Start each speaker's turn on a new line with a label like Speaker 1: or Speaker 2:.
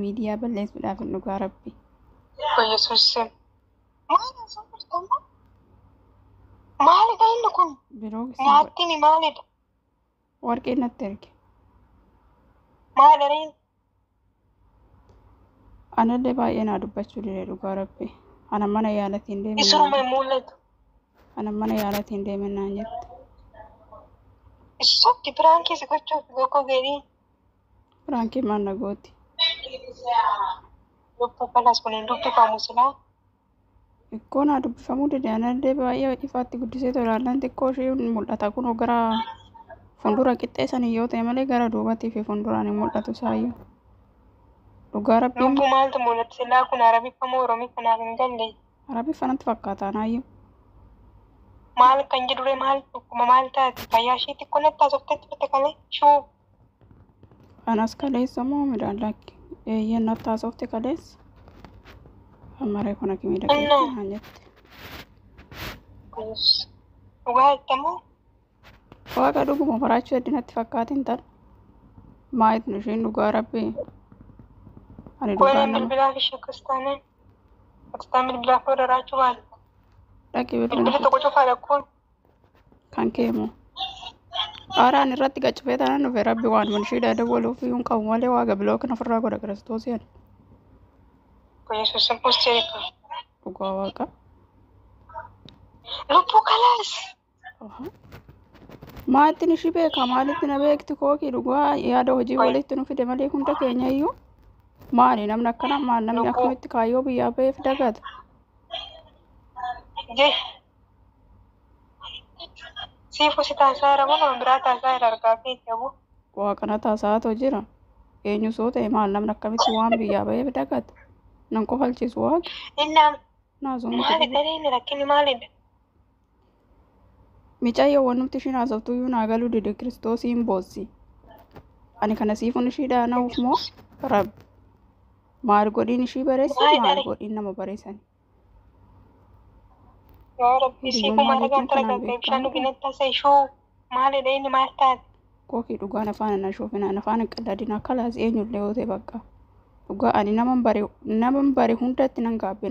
Speaker 1: miidiyaa balleessuudhaaf hin dhugaa rabbi.
Speaker 2: Yesuusin maali soortama? Maalidha inni kun? Nyaattiin maalidha?
Speaker 1: Warqee natti erge.
Speaker 2: Maalidha?
Speaker 1: Anallee baay'ee naa dubbachuu dide dhugaa rabbi. Ana mana yaalatiin deemin.
Speaker 2: Isuruma hin mul'atu.
Speaker 1: Ana mana yaalatiin deemin naan jette.
Speaker 2: Isatti biraankii si gochuuf gokkoo geedii.
Speaker 1: Biraankii maal na gooti?
Speaker 2: Lubbuu kalaas kun hin dubbifamu silaa.
Speaker 1: Ikkoo naa dubbifamuu dide anallee baay'ee ifaatti guddisee tolaallaan xiqqoo ishee mul'ata kun gara fuuldura qixxeessan yoo ta'e malee gara duubatii fi fuulduraan hin mul'atu saayyuu. Dhugaa rabbiin.
Speaker 2: Lubbuu maaltu mul'ata silaa kun Arabiiffamoo Oromiiffa hin galle.
Speaker 1: Arabiiffanatti fakkaata naayyuu.
Speaker 2: Maal kan jedhure maal dhukkuma maal taate fayyaa ishee xiqqoo natti haasoftetti fite kalee shuu.
Speaker 1: Anas kaleessa moo midhaan lakki eeyyeen natti haasofte kaleessa. Ammaree kun akka miidhagina naan jette.
Speaker 2: Dhugaa jettamoo?
Speaker 1: Waaqa dhuguma baraachuu heddinatti fakkaatiin ta'a. Maayit isheen dhugaa rabbi. Ani dhugaa
Speaker 2: nama. Koon bilbilaaf ishee kiristaanaan. Kiristaanaan bilbilaaf daraachuu baala.
Speaker 1: Dhaqi
Speaker 2: bilbila tokko cufaa dhaqquun.
Speaker 1: Kan keemoo. Aaraan irratti gaccifee taanaan dhufe rabbi waan manshiidhaa dabaluuf iyyuu qabu malee waaqa biloo kan ofirraa godha kiristoosiin.
Speaker 2: Yesuusin posteerika.
Speaker 1: Dhugaa waaqa.
Speaker 2: Lubbuu kalaas.
Speaker 1: Maalittiin ishii beeka maalitti na beekti kookii dhugaa yaada hojii walitti nu fide malee hunda keenya iyyuu. Maali namni akkana maal namni akkamitti kaayyoo biyyaa ba'eef dagata.
Speaker 2: Siifu si taasaa jira moo nama biraa taasaa jira argaa fi qabu.
Speaker 1: Waaqana taasaatu jira. Eenyu soo ta'e maal namni akkamitti waan biyyaa ba'eef dagata. Nan kofalchiisu waaqa.
Speaker 2: Innaan
Speaker 1: Naasuu
Speaker 2: maalidha inni rakkinni maalidha?
Speaker 1: Micayyoo nuti ishiin haasoftuu iyyuu naa galuu dide kiristoosiin boossi. Ani kana siifuun ishii dhaana'uuf moo rabbi. Maal godhiin ishii bareessi maal godhiin nama bareessani.
Speaker 2: Yaa rabbi siifu maal ganta ragaa bishaan dhuginatti taasisa ishuu maalidha inni maal taate?
Speaker 1: Kookii dhugaan afaan na shoofinaan afaan qalladina kalaas eenyullee yoo ta'e bakka. Dhugaa ani naman bare hundatti nan gaabbe.